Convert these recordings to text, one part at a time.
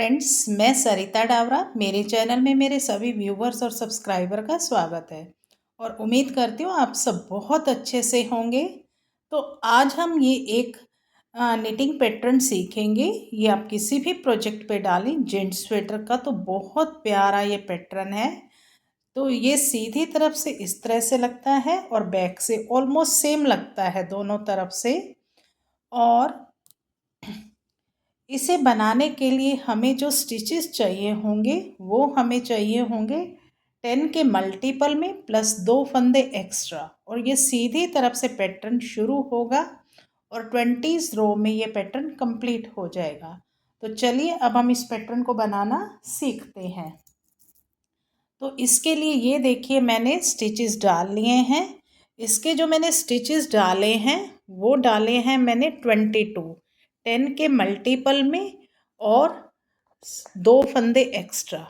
Friends, मैं सरिता डावरा। मेरे channel में मेरे सभी व्यूवर्स और सब्सक्राइबर का स्वागत है और उम्मीद करती हूँ आप सब बहुत अच्छे से होंगे। तो आज हम ये एक निटिंग पैटर्न सीखेंगे। ये आप किसी भी प्रोजेक्ट पे डालें। जेंट्स स्वेटर का तो बहुत प्यारा ये पैटर्न है। तो ये सीधी तरफ से इस तरह से लगता है और बैक से ऑलमोस्ट सेम लगता है दोनों तरफ से। और इसे बनाने के लिए हमें जो स्टिचेस चाहिए होंगे वो हमें चाहिए होंगे 10 के मल्टीपल में प्लस 2 फंदे एक्स्ट्रा। और ये सीधी तरफ से पैटर्न शुरू होगा और 20 रो में ये पैटर्न कंप्लीट हो जाएगा। तो चलिए अब हम इस पैटर्न को बनाना सीखते हैं। तो इसके लिए ये देखिए मैंने स्टिचेस डाल लिए हैं। इसके जो मैंने स्टिचेस डाले हैं वो डाले हैं मैंने 22 10 के मल्टीपल में और 2 फंदे एक्स्ट्रा।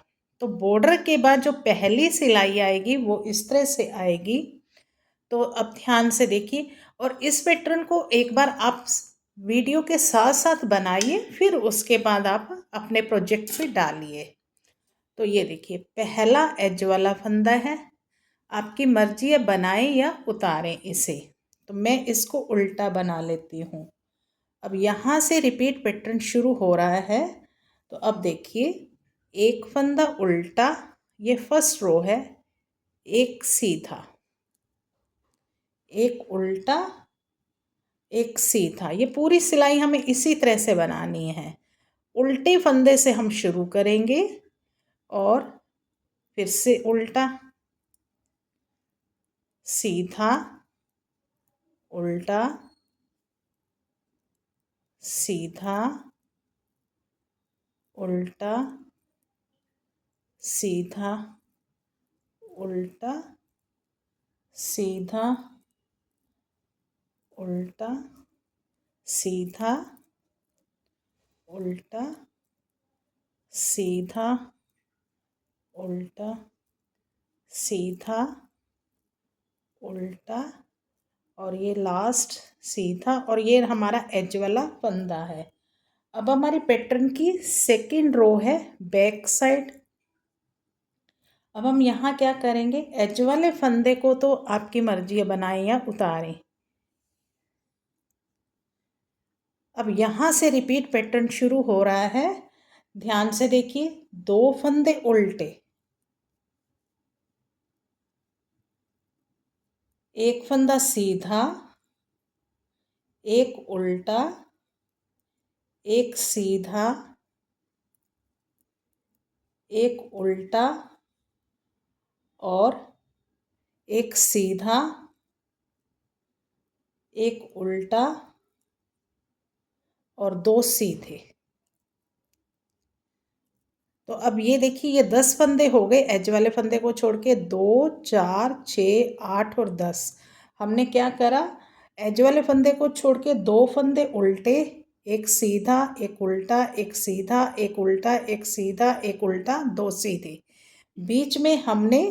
तो बॉर्डर के बाद जो पहली सिलाई आएगी वो इस तरह से आएगी। तो अब ध्यान से देखिए और इस पैटर्न को एक बार आप वीडियो के साथ साथ बनाइए, फिर उसके बाद आप अपने प्रोजेक्ट पे डालिए। तो ये देखिए पहला एज वाला फंदा है। आपकी मर्जी है बनाएं या उतारें इसे। तो मैं इसको उल्टा बना लेती हूँ। अब यहाँ से रिपीट पैटर्न शुरू हो रहा है। तो अब देखिए एक फंदा उल्टा, ये फर्स्ट रो है, एक सीधा, एक उल्टा, एक सीधा। ये पूरी सिलाई हमें इसी तरह से बनानी है। उल्टे फंदे से हम शुरू करेंगे और फिर से उल्टा, सीधा, उल्टा, सीधा, उल्टा, सीधा, उल्टा, सीधा, उल्टा, सीधा, उल्टा, सीधा, उल्टा, सीधा, उल्टा और ये लास्ट सीधा। और ये हमारा एज वाला फंदा है। अब हमारी पैटर्न की सेकंड रो है बैक साइड। अब हम यहाँ क्या करेंगे, एज वाले फंदे को तो आपकी मर्जी है बनाएं या उतारें। अब यहाँ से रिपीट पैटर्न शुरू हो रहा है। ध्यान से देखिए, 2 फंदे उल्टे, एक फंदा सीधा, एक उल्टा, एक सीधा, एक उल्टा और एक सीधा, एक उल्टा और 2 सीधे। तो अब ये देखिए ये 10 फंदे हो गए एज वाले फंदे को छोड़ के। 2 4 6 8 और 10। हमने क्या करा, एज वाले फंदे को छोड़ के 2 फंदे उल्टे, एक सीधा, एक उल्टा, एक सीधा, एक उल्टा, एक सीधा, एक उल्टा, 2 सीधे। बीच में हमने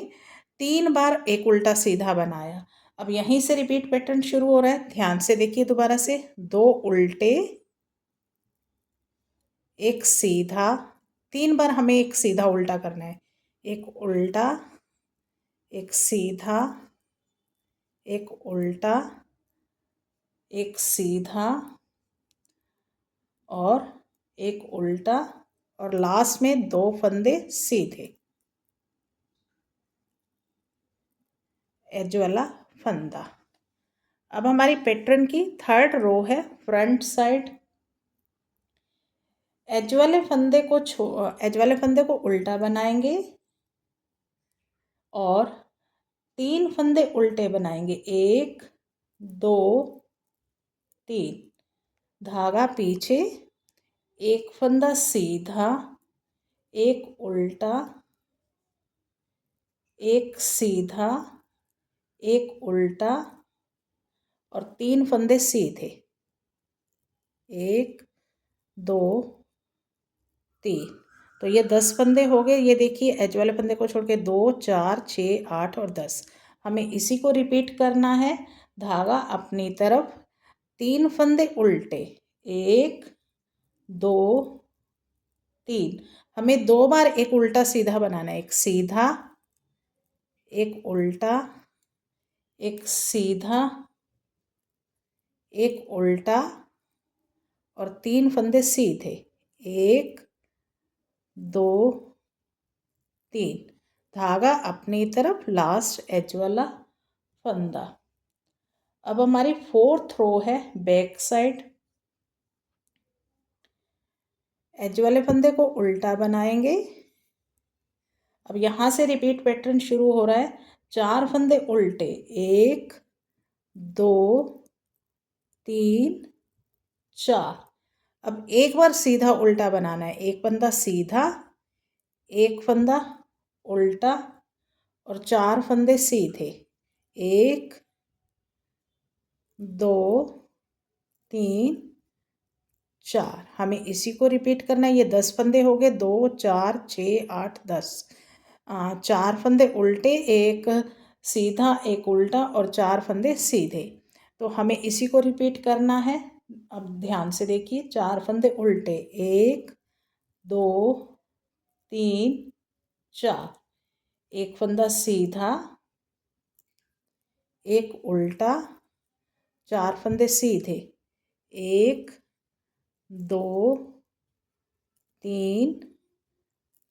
3 बार एक उल्टा सीधा बनाया। अब यहीं से रिपीट पैटर्न शुरू हो रहा है। ध्यान से देखिए दोबारा से, 2 उल्टे, एक सीधा, 3 बार हमें एक सीधा उल्टा करना है। एक उल्टा, एक सीधा, एक उल्टा, एक सीधा और एक उल्टा और लास्ट में 2 फंदे सीधे, एज वाला फंदा। अब हमारी पैटर्न की थर्ड रो है फ्रंट साइड। एज वाले फंदे को उल्टा बनाएंगे और 3 फंदे उल्टे बनाएंगे। 1 2 3, धागा पीछे, एक फंदा सीधा, एक उल्टा, एक सीधा, एक उल्टा और 3 फंदे सीधे। 1 2 3। तो ये 10 फंदे हो गए। ये देखिए एज वाले फंदे को छोड़ के 2 4 6 8 और 10। हमें इसी को रिपीट करना है। धागा अपनी तरफ, 3 फंदे उल्टे, 1 2 3। हमें 2 बार एक उल्टा सीधा बनाना है, एक सीधा, एक उल्टा, एक सीधा, एक उल्टा और 3 फंदे सीधे, 1 2 3। धागा अपनी तरफ, लास्ट एज वाला फंदा। अब हमारी 4th रो है बैक साइड। एज वाले फंदे को उल्टा बनाएंगे। अब यहाँ से रिपीट पैटर्न शुरू हो रहा है। 4 फंदे उल्टे, 1 2 3 4। अब एक बार सीधा उल्टा बनाना है, एक फंदा सीधा, एक फंदा उल्टा और 4 फंदे सीधे, 1 2 3 4। हमें इसी को रिपीट करना है। ये 10 फंदे हो गए, 2 4 6 8 10। 4 फंदे उल्टे, एक सीधा, एक उल्टा और 4 फंदे सीधे। तो हमें इसी को रिपीट करना है। अब ध्यान से देखिए, 4 फंदे उल्टे, 1 2 3 4, एक फंदा सीधा, एक उल्टा, 4 फंदे सीधे, 1 2 3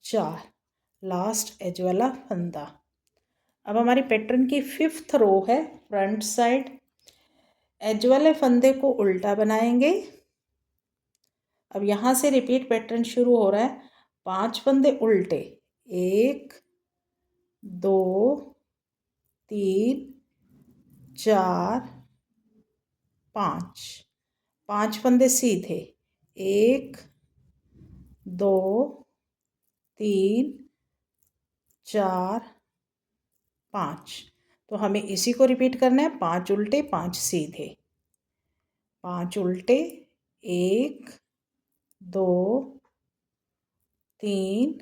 4, लास्ट एज वाला फंदा। अब हमारी पैटर्न की 5th रो है फ्रंट साइड। एज वाले फंदे को उल्टा बनाएंगे। अब यहाँ से रिपीट पैटर्न शुरू हो रहा है। 5 फंदे उल्टे, 1 2 3 4 5, 5 फंदे सीधे, 1 2 3 4 5। तो हमें इसी को रिपीट करना है। 5 उल्टे, 5 सीधे, 5 उल्टे, 1 2 3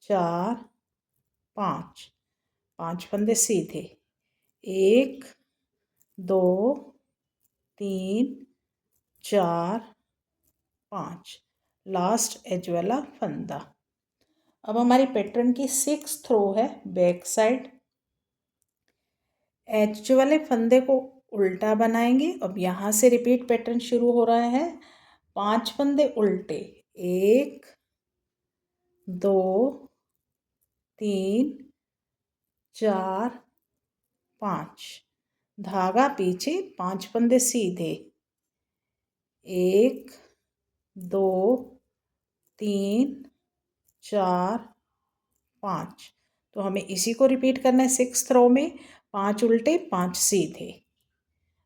4 5, 5 फंदे सीधे, 1 2 3 4 5, लास्ट एज वाला फंदा। अब हमारी पैटर्न की 6th रो है बैक साइड। एज वाले फंदे को उल्टा बनाएंगे। अब यहाँ से रिपीट पैटर्न शुरू हो रहा है। 5 फंदे उल्टे, 1 2 3 4 5, धागा पीछे, 5 फंदे सीधे, 1 2 3 4 5। तो हमें इसी को रिपीट करना है 6th रो में। 5 उल्टे, 5 सीधे।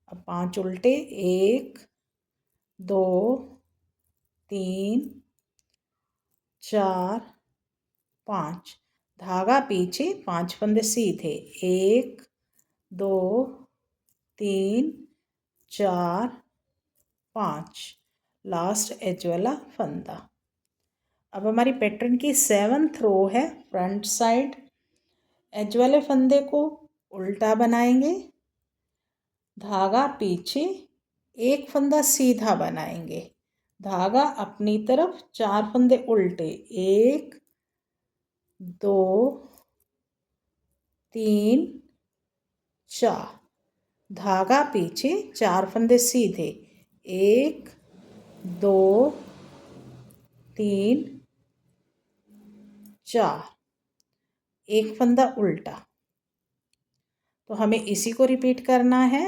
अब 5 उल्टे, 1 2 3 4 5, धागा पीछे, 5 फंदे सीधे, 1 2 3 4 5, लास्ट एज वाला फंदा। अब हमारी पैटर्न की 7th रो है फ्रंट साइड। एज वाले फंदे को उल्टा बनाएंगे। धागा पीछे, एक फंदा सीधा बनाएंगे, धागा अपनी तरफ, 4 फंदे उल्टे, 1 2 3 4, धागा पीछे, 4 फंदे सीधे, 1 2 3 4, एक फंदा उल्टा। तो हमें इसी को रिपीट करना है।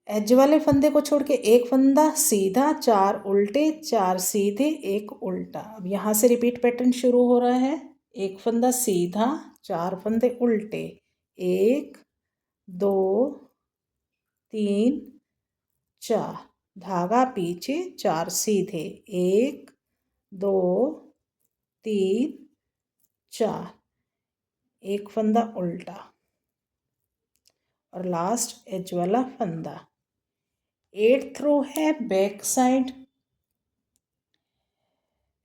एज वाले फंदे को छोड़ के एक फंदा सीधा, 4 उल्टे, 4 सीधे, एक उल्टा। अब यहाँ से रिपीट पैटर्न शुरू हो रहा है। एक फंदा सीधा, 4 फंदे उल्टे, 1 2 3 4, धागा पीछे, 4 सीधे, 1 2 3 4, एक फंदा उल्टा और लास्ट एज वाला फंदा। 8th रो है बैक साइड।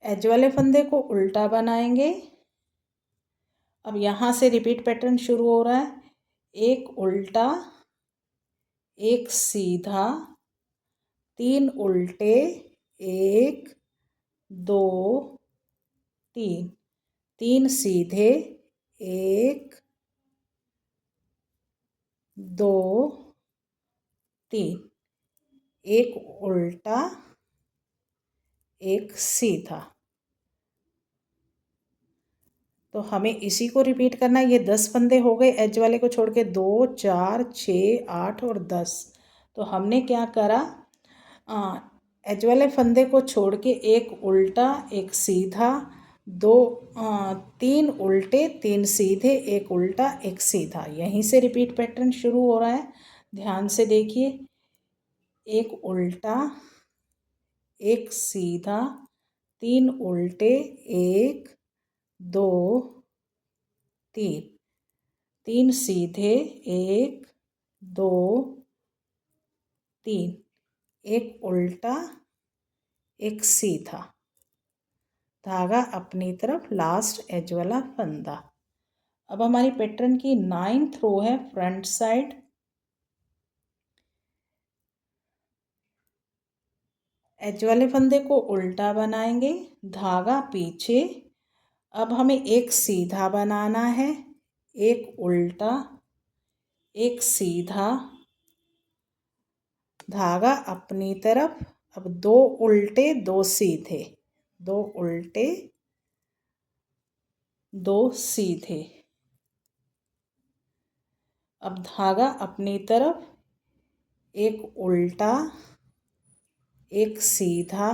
एज वाले फंदे को उल्टा बनाएंगे। अब यहाँ से रिपीट पैटर्न शुरू हो रहा है। एक उल्टा, एक सीधा, 3 उल्टे, 1 दो, तीन, तीन सीधे, एक, दो, तीन, एक उल्टा, एक सीधा। तो हमें इसी को रिपीट करना है। ये 10 फंदे हो गए एज वाले को छोड़ के, 2, 4, 6, 8 और 10। तो हमने क्या करा, एज वाले फंदे को छोड़ के एक उल्टा, एक सीधा, दो, तीन उल्टे, तीन सीधे, एक उल्टा, एक सीधा। यहीं से रिपीट पैटर्न शुरू हो रहा है। ध्यान से देखिए, एक उल्टा, एक सीधा, तीन उल्टे, एक, दो, तीन, तीन सीधे, एक, दो, तीन, एक उल्टा, एक सीधा, धागा अपनी तरफ, लास्ट एज वाला फंदा। अब हमारी पैटर्न की 9th रो है फ्रंट साइड। एज वाले फंदे को उल्टा बनाएंगे, धागा पीछे। अब हमें एक सीधा बनाना है, एक उल्टा, एक सीधा, धागा अपनी तरफ। अब दो उल्टे, दो सीधे, दो उल्टे, दो सीधे। अब धागा अपनी तरफ, एक उल्टा, एक सीधा,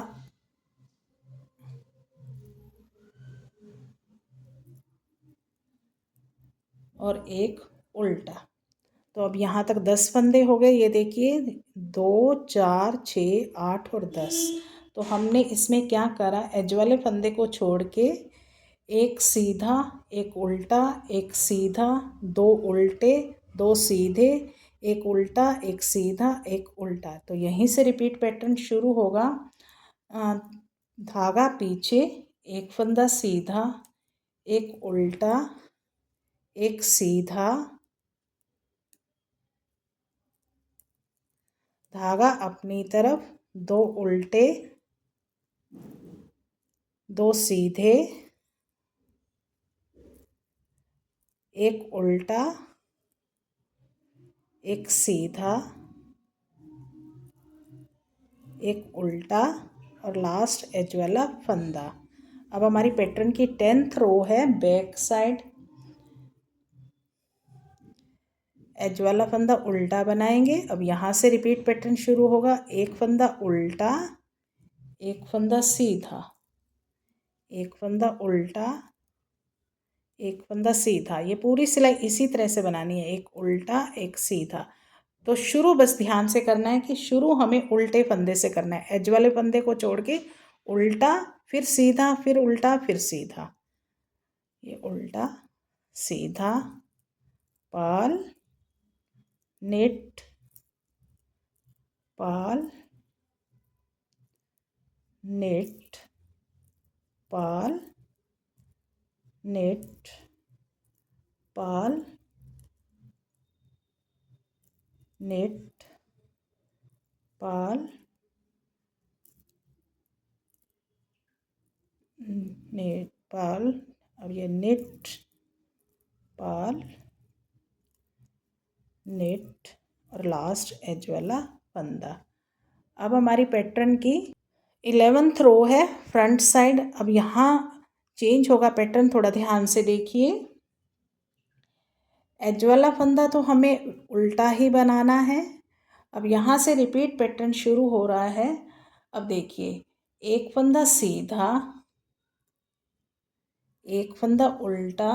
और एक उल्टा। तो अब यहाँ तक 10 फंदे हो गए। ये देखिए, 2, 4, 6, 8 और 10। तो हमने इसमें क्या करा, एज वाले फंदे को छोड़ के एक सीधा, एक उल्टा, एक सीधा, दो उल्टे, दो सीधे, एक उल्टा, एक सीधा, एक उल्टा। तो यहीं से रिपीट पैटर्न शुरू होगा। धागा पीछे, एक फंदा सीधा, एक उल्टा, एक सीधा, धागा अपनी तरफ, दो उल्टे, दो सीधे, एक उल्टा, एक सीधा, एक उल्टा, और लास्ट एज वाला फंदा। अब हमारी पैटर्न की 10th रो है बैक साइड। एज वाला फंदा उल्टा बनाएंगे। अब यहाँ से रिपीट पैटर्न शुरू होगा। एक फंदा उल्टा, एक फंदा सीधा, एक फंदा उल्टा, एक फंदा सीधा। ये पूरी सिलाई इसी तरह से बनानी है, एक उल्टा, एक सीधा। तो शुरू बस ध्यान से करना है कि शुरू हमें उल्टे फंदे से करना है। एज वाले फंदे को छोड़ के उल्टा, फिर सीधा, फिर उल्टा, फिर सीधा। ये उल्टा, सीधा, पाल, नेट, पाल, नेट, पाल, नेट, पाल, नेट, पाल, नेट, पाल। अब ये नेट, पाल, नेट, और लास्ट एज वाला फंदा। अब हमारी पैटर्न की 11th रो है फ्रंट साइड। अब यहाँ चेंज होगा पैटर्न, थोड़ा ध्यान से देखिए। एज वाला फंदा तो हमें उल्टा ही बनाना है। अब यहाँ से रिपीट पैटर्न शुरू हो रहा है। अब देखिए, एक फंदा सीधा, एक फंदा उल्टा,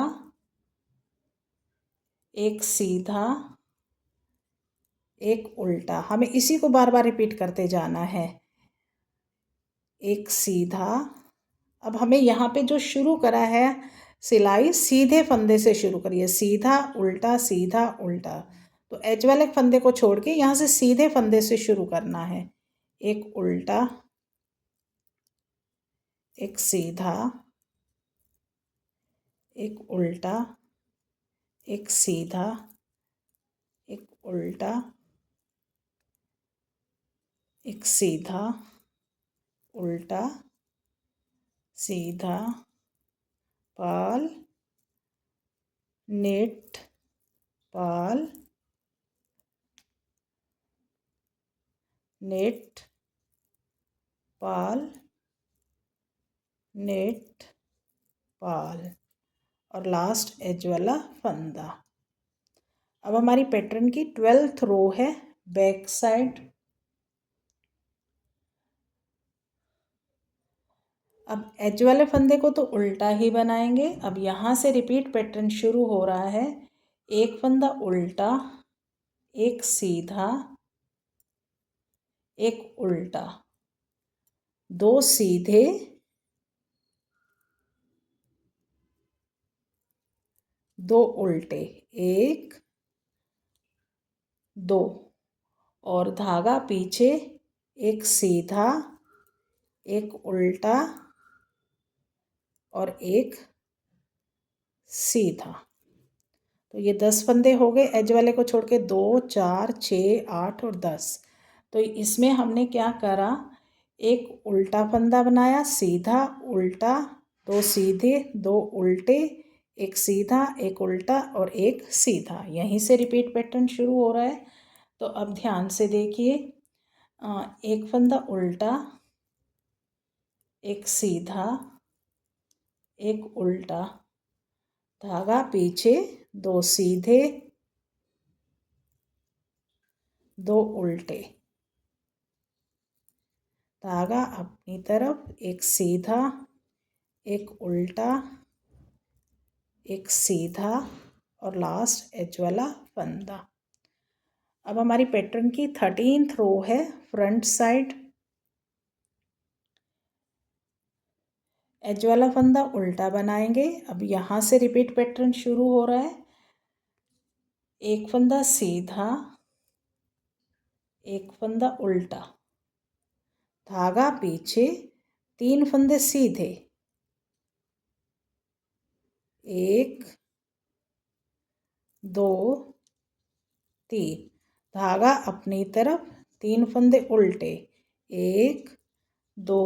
एक सीधा, एक उल्टा। हमें इसी को बार बार रिपीट करते जाना है। एक सीधा। अब हमें यहाँ पे जो शुरू करा है सिलाई, सीधे फंदे से शुरू करिए, सीधा उल्टा, सीधा उल्टा। तो एज वाले फंदे को छोड़ के यहाँ से सीधे फंदे से शुरू करना है। एक उल्टा, एक सीधा, एक उल्टा, एक सीधा, एक उल्टा, एक सीधा, उल्टा, सीधा, purl, knit, purl, knit, purl, knit, purl और लास्ट एज वाला फंदा। अब हमारी पैटर्न की 12th रो है बैक साइड। अब एज वाले फंदे को तो उल्टा ही बनाएंगे। अब यहाँ से रिपीट पैटर्न शुरू हो रहा है। एक फंदा उल्टा, एक सीधा, एक उल्टा, दो सीधे, दो उल्टे, एक, दो और धागा पीछे, एक सीधा, एक उल्टा और एक सीधा। तो ये 10 फंदे हो गए एज वाले को छोड़ के। 2, 4, 6, 8 और 10। तो इसमें हमने क्या करा, एक उल्टा फंदा बनाया, सीधा, उल्टा, दो सीधे, दो उल्टे, एक सीधा, एक उल्टा और एक सीधा। यहीं से रिपीट पैटर्न शुरू हो रहा है। तो अब ध्यान से देखिए, एक फंदा उल्टा, एक सीधा, एक उल्टा, धागा पीछे, दो सीधे, दो उल्टे, धागा अपनी तरफ, एक सीधा, एक उल्टा, एक सीधा और लास्ट एज वाला फंदा। अब हमारी पैटर्न की 13th रो है फ्रंट साइड। एज वाला फंदा उल्टा बनाएंगे। अब यहाँ से रिपीट पैटर्न शुरू हो रहा है। एक फंदा सीधा, एक फंदा उल्टा, धागा पीछे, 3 फंदे सीधे, एक, दो, तीन, धागा अपनी तरफ, 3 फंदे उल्टे, एक, दो,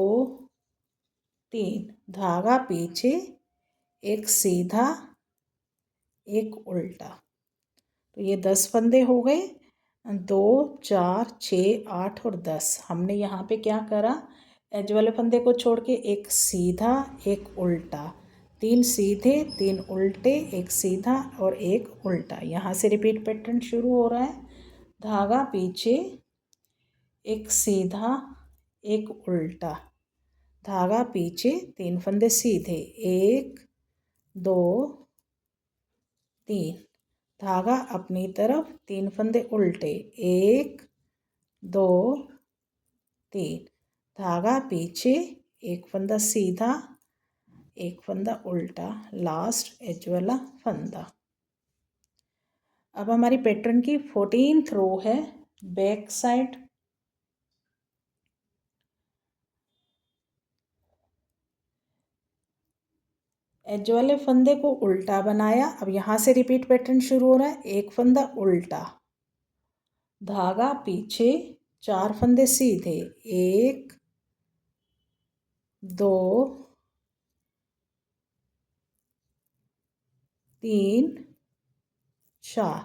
तीन, धागा पीछे, एक सीधा, एक उल्टा। तो ये 10 फंदे हो गए। 2, 4, 6, 8 और 10। हमने यहाँ पे क्या करा, एज वाले फंदे को छोड़ के एक सीधा, एक उल्टा, 3 सीधे, 3 उल्टे, एक सीधा और एक उल्टा। यहाँ से रिपीट पैटर्न शुरू हो रहा है। धागा पीछे, एक सीधा, एक उल्टा, धागा पीछे, 3 फंदे सीधे, एक, दो, तीन, धागा अपनी तरफ, 3 फंदे उल्टे, एक, दो, तीन, धागा पीछे, एक फंदा सीधा, एक फंदा उल्टा, लास्ट एज वाला फंदा। अब हमारी पैटर्न की 14th रो है बैक साइड। एज वाले फंदे को उल्टा बनाया। अब यहाँ से रिपीट पैटर्न शुरू हो रहा है। एक फंदा उल्टा, धागा पीछे, 4 फंदे सीधे, एक, दो, तीन, चार,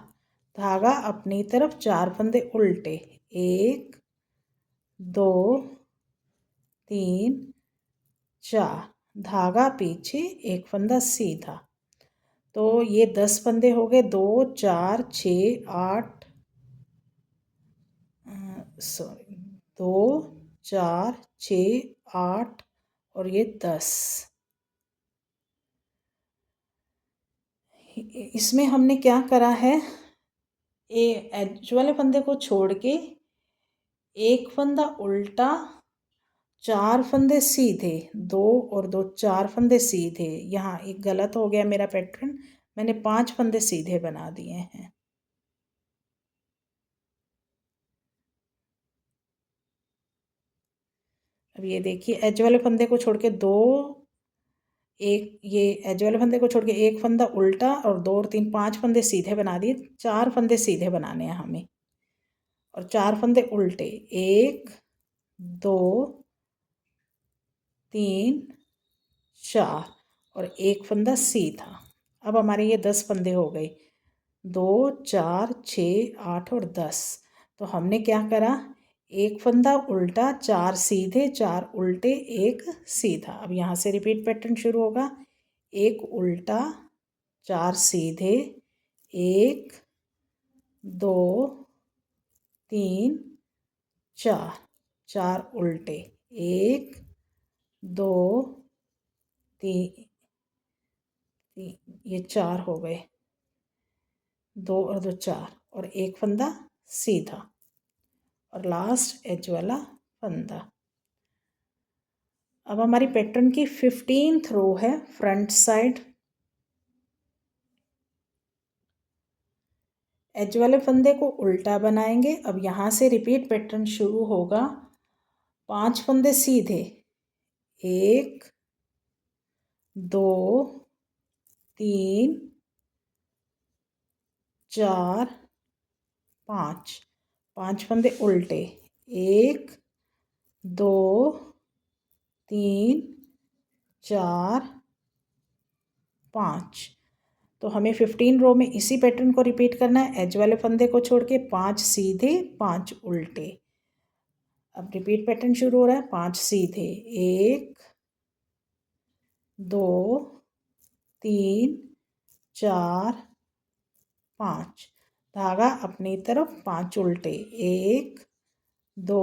धागा अपनी तरफ, 4 फंदे उल्टे, एक, दो, तीन, चार, धागा पीछे, एक फंदा सीधा। तो ये 10 फंदे हो गए। 2, 4, 6, 8, सॉरी, 2, 4, 6, 8 और ये 10। इसमें हमने क्या करा है, एज वाले फंदे को छोड़ के एक फंदा उल्टा, 4 फंदे सीधे, 2 और 2, 4 फंदे सीधे। यहाँ एक गलत हो गया मेरा पैटर्न, मैंने 5 फंदे सीधे बना दिए हैं। अब ये देखिए, एज वाले फंदे को छोड़ के ये एज वाले फंदे को छोड़ के एक फंदा उल्टा और 2 और 3, 5 फंदे सीधे बना दिए। 4 फंदे सीधे बनाने हैं हमें और 4 फंदे उल्टे, एक, दो, तीन, 4 और एक फंदा सीधा। अब हमारे ये 10 फंदे हो गए, 2 4 6 8 और 10। तो हमने क्या करा, एक फंदा उल्टा, 4 सीधे, 4 उल्टे, एक सीधा। अब यहाँ से रिपीट पैटर्न शुरू होगा, एक उल्टा, 4 सीधे, 1 2 3 4, 4 उल्टे, 1 2 3, ये 4 हो गए, 2 और 2 4 और एक फंदा सीधा और लास्ट एज वाला फंदा। अब हमारी पैटर्न की 15th रो है फ्रंट साइड। एज वाले फंदे को उल्टा बनाएंगे। अब यहाँ से रिपीट पैटर्न शुरू होगा, 5 फंदे सीधे, 1 2 3 4 5, 5 फंदे उल्टे, 1 2 3 4 5। तो हमें 15 रो में इसी पैटर्न को रिपीट करना है, एज वाले फंदे को छोड़ के 5 सीधे 5 उल्टे। अब रिपीट पैटर्न शुरू हो रहा है, 5 सीधे, 1 2 3 4 5, धागा अपनी तरफ, 5 उल्टे, 1 2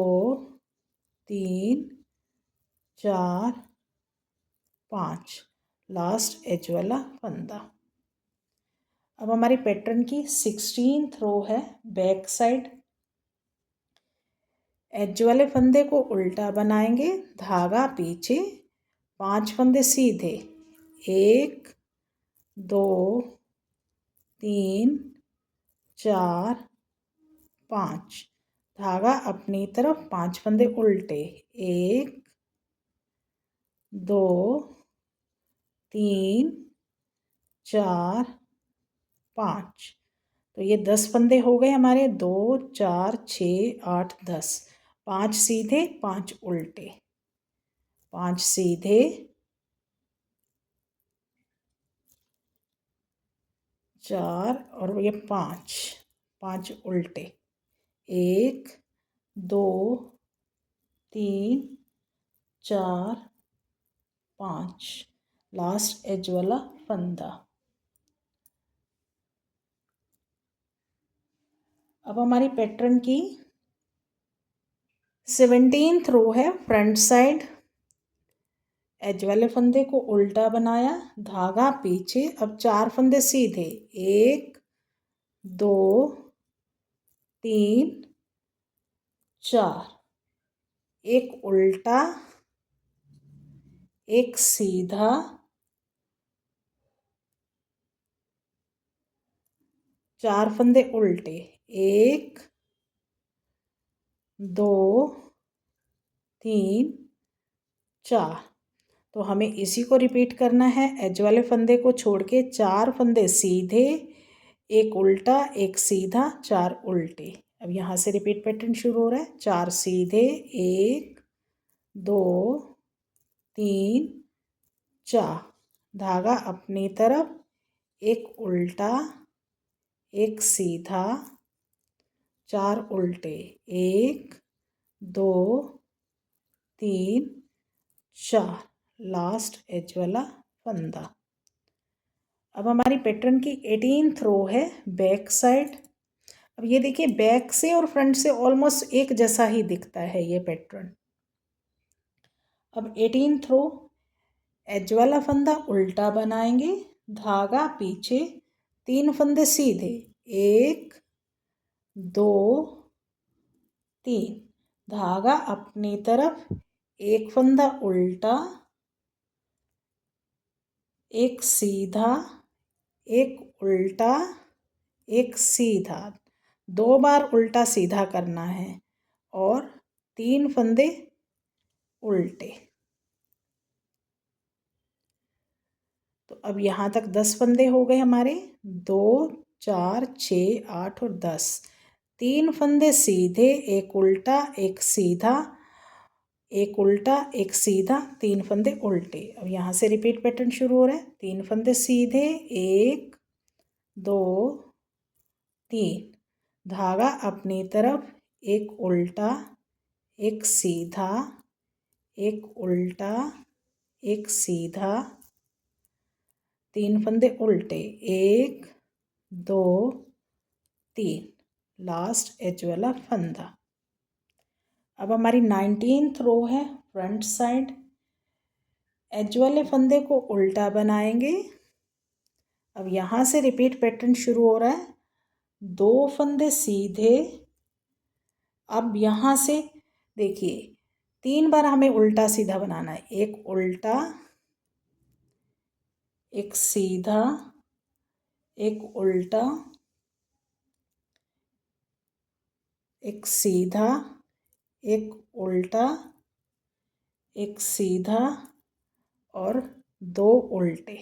3 4 5, लास्ट एज वाला फंदा। अब हमारी पैटर्न की 16th रो है बैक साइड। एज वाले फंदे को उल्टा बनाएंगे, धागा पीछे, 5 फंदे सीधे, 1 2 3 4 5, धागा अपनी तरफ, 5 फंदे उल्टे, 1 2 3 4 5। तो ये 10 फंदे हो गए हमारे, 2 4 6 8 10, 5 सीधे 5 उल्टे, 5 सीधे 4 और ये 5, 5 उल्टे, 1 2 3 4 5, लास्ट एज वाला फंदा। अब हमारी पैटर्न की 17th रो है फ्रंट साइड। एज वाले फंदे को उल्टा बनाया, धागा पीछे, अब 4 फंदे सीधे, 1 2 3 4, एक उल्टा, एक सीधा, 4 फंदे उल्टे, 1 2 3 4। तो हमें इसी को रिपीट करना है, एज वाले फंदे को छोड़ के 4 फंदे सीधे, एक उल्टा, एक सीधा, 4 उल्टे। अब यहाँ से रिपीट पैटर्न शुरू हो रहा है, 4 सीधे, 1 2 3 4, धागा अपनी तरफ, एक उल्टा, एक सीधा, 4 उल्टे, 1 2 3 4, लास्ट एज वाला फंदा। अब हमारी पैटर्न की 18th रो है बैक साइड। अब ये देखिए, बैक से और फ्रंट से ऑलमोस्ट एक जैसा ही दिखता है ये पैटर्न। अब 18th रो, एज वाला फंदा उल्टा बनाएंगे, धागा पीछे, 3 फंदे सीधे, 1 2 3, धागा अपनी तरफ, एक फंदा उल्टा, एक सीधा, एक उल्टा, एक सीधा, 2 बार उल्टा सीधा करना है और 3 फंदे उल्टे। तो अब यहाँ तक 10 फंदे हो गए हमारे, 2 4 6 8 और 10, 3 फंदे सीधे, एक उल्टा, एक सीधा, एक उल्टा एक सीधा, 3 फंदे उल्टे। अब यहाँ से रिपीट पैटर्न शुरू हो रहा है। 3 फंदे सीधे, 1 2 3, धागा अपनी तरफ, एक उल्टा एक सीधा, एक उल्टा एक सीधा, 3 फंदे उल्टे, 1 2 3, लास्ट एज वाला फंदा। अब हमारी 19th रो है, फ्रंट साइड। एज वाले फंदे को उल्टा बनाएंगे। अब यहाँ से रिपीट पैटर्न शुरू हो रहा है। 2 फंदे सीधे। अब यहाँ से देखिए 3 बार हमें उल्टा सीधा बनाना है। एक उल्टा एक सीधा, एक उल्टा एक सीधा, एक उल्टा एक सीधा और 2 उल्टे।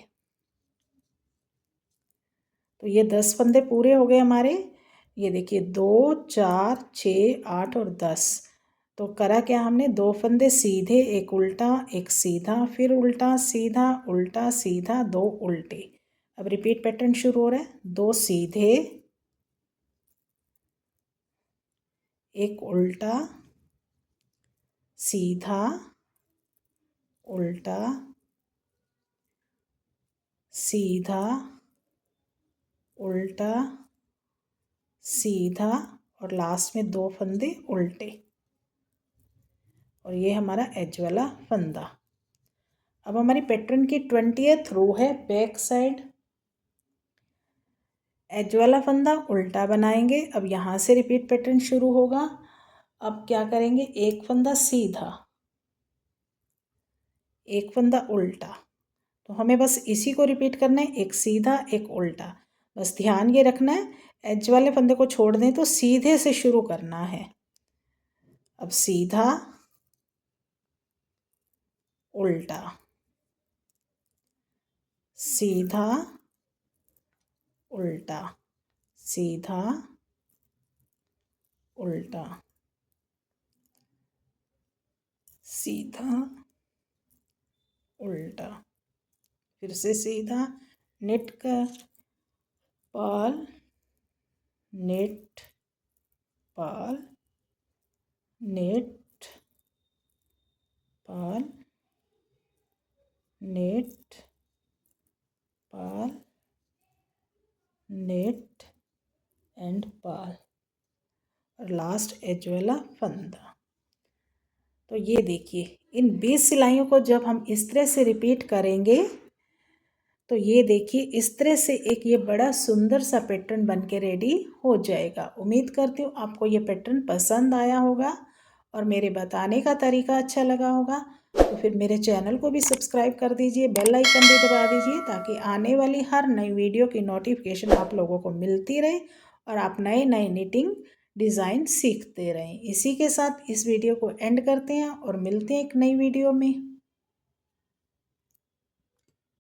तो ये 10 फंदे पूरे हो गए हमारे। ये देखिए 2 4 6 8 और 10। तो करा क्या हमने, 2 फंदे सीधे, एक उल्टा एक सीधा, फिर उल्टा सीधा 2 उल्टे। अब रिपीट पैटर्न शुरू हो रहा है। 2 सीधे, एक उल्टा सीधा, उल्टा सीधा, उल्टा सीधा और लास्ट में 2 फंदे उल्टे। और ये हमारा एज वाला फंदा। अब हमारी पैटर्न की 20th रो है, बैक साइड। एज वाला फंदा उल्टा बनाएंगे। अब यहाँ से रिपीट पैटर्न शुरू होगा। अब क्या करेंगे, एक फंदा सीधा, एक फंदा उल्टा। तो हमें बस इसी को रिपीट करना है, एक सीधा एक उल्टा। बस ध्यान ये रखना है, एज वाले फंदे को छोड़ दें तो सीधे से शुरू करना है। अब सीधा उल्टा, सीधा उल्टा, सीधा उल्टा, सीधा उल्टा, फिर से सीधा, नेट का पाल, नेट पाल, नेट पाल, नेट पाल, नेट एंड पाल और लास्ट एज वाला फंदा। तो ये देखिए इन 20 सिलाइयों को जब हम इस तरह से रिपीट करेंगे तो ये देखिए इस तरह से एक ये बड़ा सुंदर सा पैटर्न बन के रेडी हो जाएगा। उम्मीद करती हूँ आपको ये पैटर्न पसंद आया होगा और मेरे बताने का तरीका अच्छा लगा होगा। तो फिर मेरे चैनल को भी सब्सक्राइब कर दीजिए, बेल आइकन भी दबा दीजिए ताकि आने वाली हर नई वीडियो की नोटिफिकेशन आप लोगों को मिलती रहे और आप नए नए निटिंग डिज़ाइन सीखते रहें। इसी के साथ इस वीडियो को एंड करते हैं और मिलते हैं एक नई वीडियो में।